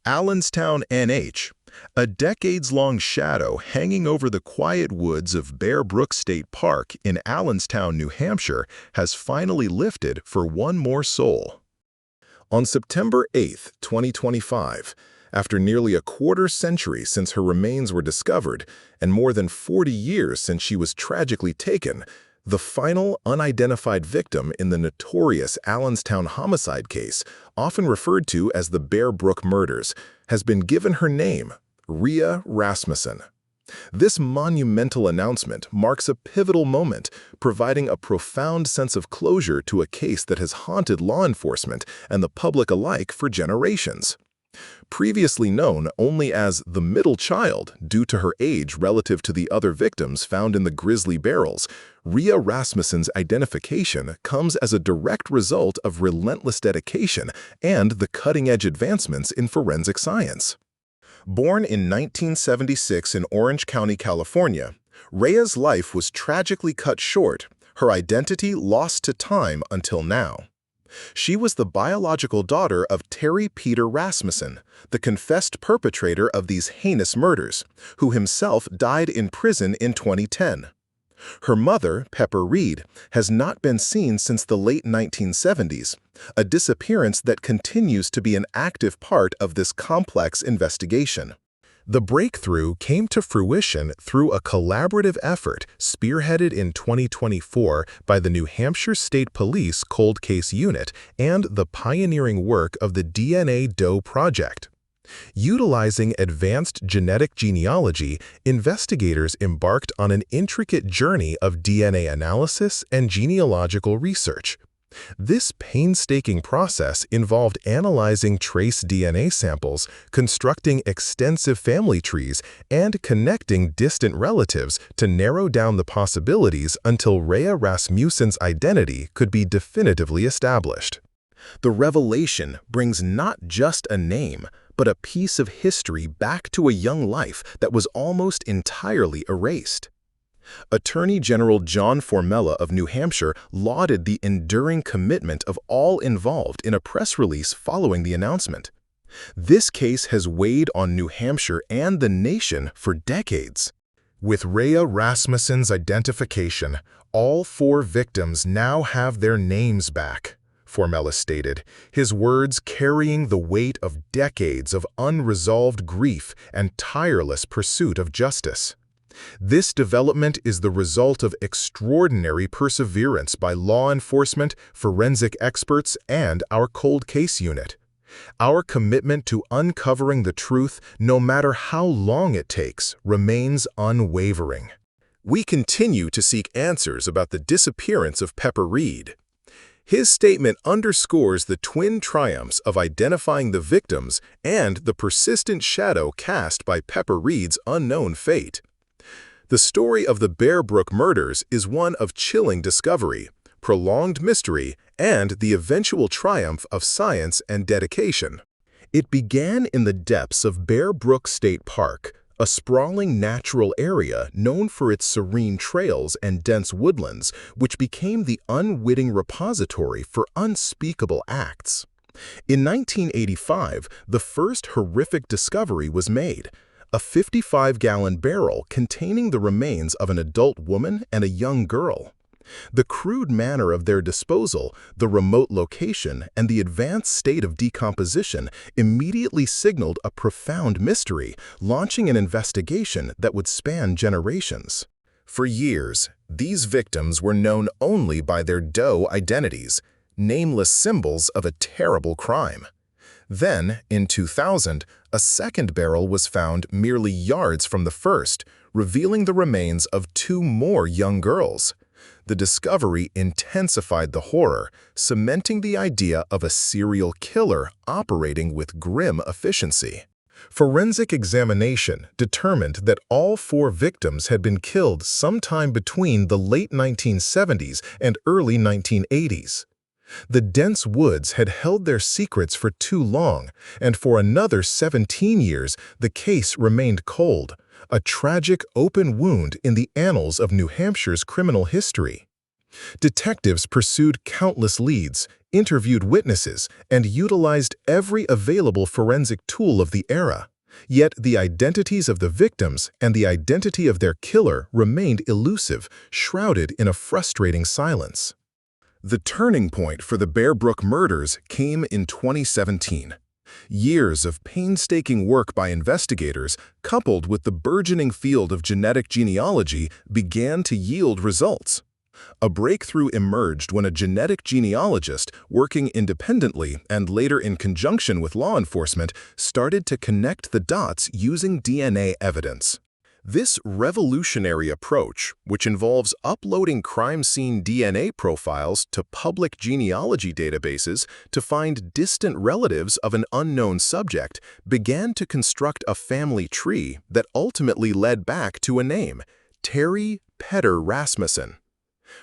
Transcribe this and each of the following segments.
Allenstown, NH, a decades-long shadow hanging over the quiet woods of Bear Brook State Park in Allenstown, New Hampshire, has finally lifted for one more soul. On September 8, 2025, after nearly a quarter-century since her remains were discovered and more than 40 years since she was tragically taken, the final unidentified victim in the notorious Allenstown homicide case, often referred to as the Bear Brook murders, has been given her name, Rhea Rasmussen. This monumental announcement marks a pivotal moment, providing a profound sense of closure to a case that has haunted law enforcement and the public alike for generations. Previously known only as the middle child due to her age relative to the other victims found in the grisly barrels, Rhea Rasmussen's identification comes as a direct result of relentless dedication and the cutting-edge advancements in forensic science. Born in 1976 in Orange County, California, Rhea's life was tragically cut short, her identity lost to time until now. She was the biological daughter of Terry Peter Rasmussen, the confessed perpetrator of these heinous murders, who himself died in prison in 2010. Her mother, Pepper Reed, has not been seen since the late 1970s, a disappearance that continues to be an active part of this complex investigation. The breakthrough came to fruition through a collaborative effort spearheaded in 2024 by the New Hampshire State Police Cold Case Unit and the pioneering work of the DNA Doe Project. Utilizing advanced genetic genealogy, investigators embarked on an intricate journey of DNA analysis and genealogical research. This painstaking process involved analyzing trace DNA samples, constructing extensive family trees, and connecting distant relatives to narrow down the possibilities until Rhea Rasmussen's identity could be definitively established. The revelation brings not just a name, but a piece of history back to a young life that was almost entirely erased. Attorney General John Formella of New Hampshire lauded the enduring commitment of all involved in a press release following the announcement. This case has weighed on New Hampshire and the nation for decades. With Rhea Rasmussen's identification, all four victims now have their names back, Formella stated, his words carrying the weight of decades of unresolved grief and tireless pursuit of justice. This development is the result of extraordinary perseverance by law enforcement, forensic experts, and our cold case unit. Our commitment to uncovering the truth, no matter how long it takes, remains unwavering. We continue to seek answers about the disappearance of Pepper Reed. His statement underscores the twin triumphs of identifying the victims and the persistent shadow cast by Pepper Reed's unknown fate. The story of the Bear Brook murders is one of chilling discovery, prolonged mystery, and the eventual triumph of science and dedication. It began in the depths of Bear Brook State Park, a sprawling natural area known for its serene trails and dense woodlands, which became the unwitting repository for unspeakable acts. In 1985, the first horrific discovery was made: a 55-gallon barrel containing the remains of an adult woman and a young girl. The crude manner of their disposal, the remote location, and the advanced state of decomposition immediately signaled a profound mystery, launching an investigation that would span generations. For years, these victims were known only by their Doe identities, nameless symbols of a terrible crime. Then, in 2000, a second barrel was found merely yards from the first, revealing the remains of two more young girls. The discovery intensified the horror, cementing the idea of a serial killer operating with grim efficiency. Forensic examination determined that all four victims had been killed sometime between the late 1970s and early 1980s. The dense woods had held their secrets for too long, and for another 17 years the case remained cold, a tragic open wound in the annals of New Hampshire's criminal history. Detectives pursued countless leads, interviewed witnesses, and utilized every available forensic tool of the era. Yet the identities of the victims and the identity of their killer remained elusive, shrouded in a frustrating silence. The turning point for the Bear Brook murders came in 2017. Years of painstaking work by investigators, coupled with the burgeoning field of genetic genealogy, began to yield results. A breakthrough emerged when a genetic genealogist, working independently and later in conjunction with law enforcement, started to connect the dots using DNA evidence. This revolutionary approach, which involves uploading crime scene DNA profiles to public genealogy databases to find distant relatives of an unknown subject, began to construct a family tree that ultimately led back to a name: Terry Petter Rasmussen.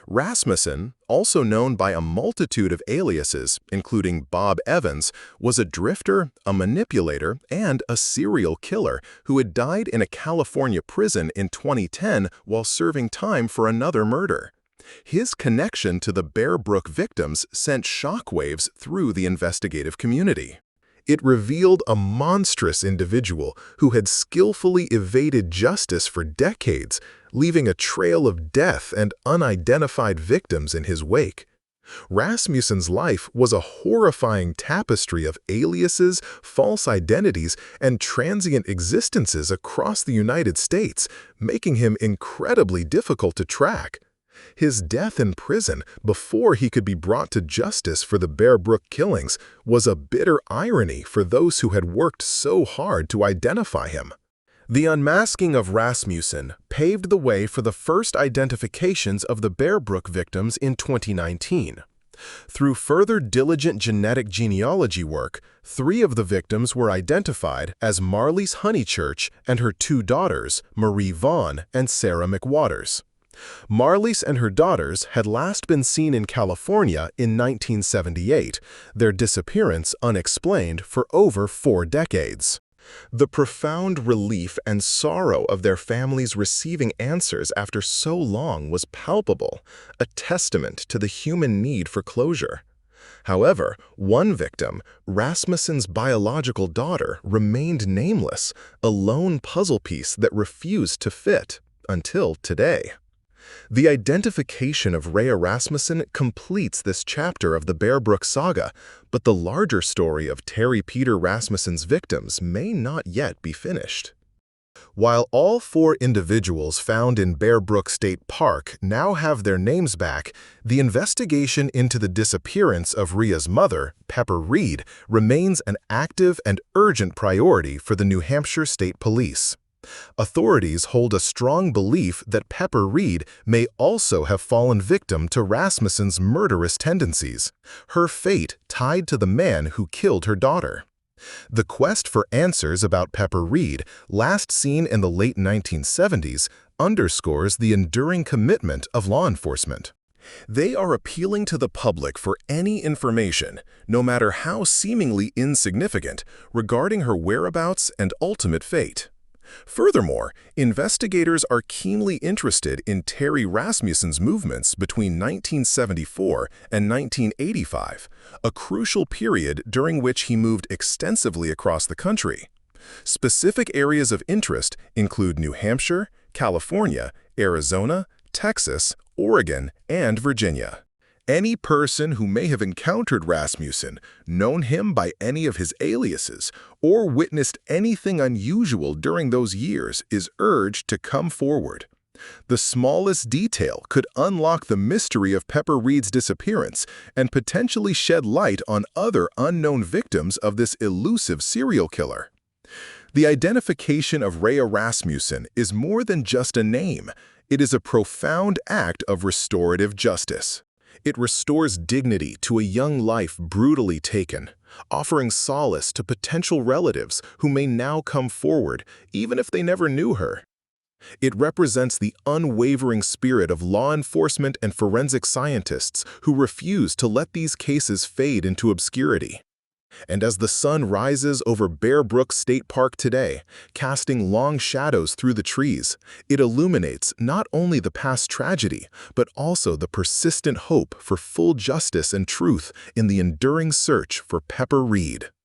Rasmussen, also known by a multitude of aliases, including Bob Evans, was a drifter, a manipulator, and a serial killer who had died in a California prison in 2010 while serving time for another murder. His connection to the Bear Brook victims sent shockwaves through the investigative community. It revealed a monstrous individual who had skillfully evaded justice for decades, leaving a trail of death and unidentified victims in his wake. Rasmussen's life was a horrifying tapestry of aliases, false identities, and transient existences across the United States, making him incredibly difficult to track. His death in prison, before he could be brought to justice for the Bear Brook killings, was a bitter irony for those who had worked so hard to identify him. The unmasking of Rasmussen paved the way for the first identifications of the Bear Brook victims in 2019. Through further diligent genetic genealogy work, 3 of the victims were identified as Marlise Honeychurch and her 2 daughters, Marie Vaughn and Sarah McWaters. Marlise and her daughters had last been seen in California in 1978, their disappearance unexplained for over 4 decades. The profound relief and sorrow of their families receiving answers after so long was palpable, a testament to the human need for closure. However, one victim, Rasmussen's biological daughter, remained nameless, a lone puzzle piece that refused to fit, until today. The identification of Rhea Rasmussen completes this chapter of the Bear Brook saga, but the larger story of Terry Peter Rasmussen's victims may not yet be finished. While all 4 individuals found in Bear Brook State Park now have their names back, the investigation into the disappearance of Rhea's mother, Pepper Reed, remains an active and urgent priority for the New Hampshire State Police. Authorities hold a strong belief that Pepper Reed may also have fallen victim to Rasmussen's murderous tendencies, her fate tied to the man who killed her daughter. The quest for answers about Pepper Reed, last seen in the late 1970s, underscores the enduring commitment of law enforcement. They are appealing to the public for any information, no matter how seemingly insignificant, regarding her whereabouts and ultimate fate. Furthermore, investigators are keenly interested in Terry Rasmussen's movements between 1974 and 1985, a crucial period during which he moved extensively across the country. Specific areas of interest include New Hampshire, California, Arizona, Texas, Oregon, and Virginia. Any person who may have encountered Rasmussen, known him by any of his aliases, or witnessed anything unusual during those years is urged to come forward. The smallest detail could unlock the mystery of Pepper Reed's disappearance and potentially shed light on other unknown victims of this elusive serial killer. The identification of Rhea Rasmussen is more than just a name. It is a profound act of restorative justice. It restores dignity to a young life brutally taken, offering solace to potential relatives who may now come forward, even if they never knew her. It represents the unwavering spirit of law enforcement and forensic scientists who refuse to let these cases fade into obscurity. And as the sun rises over Bear Brook State Park today, casting long shadows through the trees, it illuminates not only the past tragedy, but also the persistent hope for full justice and truth in the enduring search for Pepper Reed.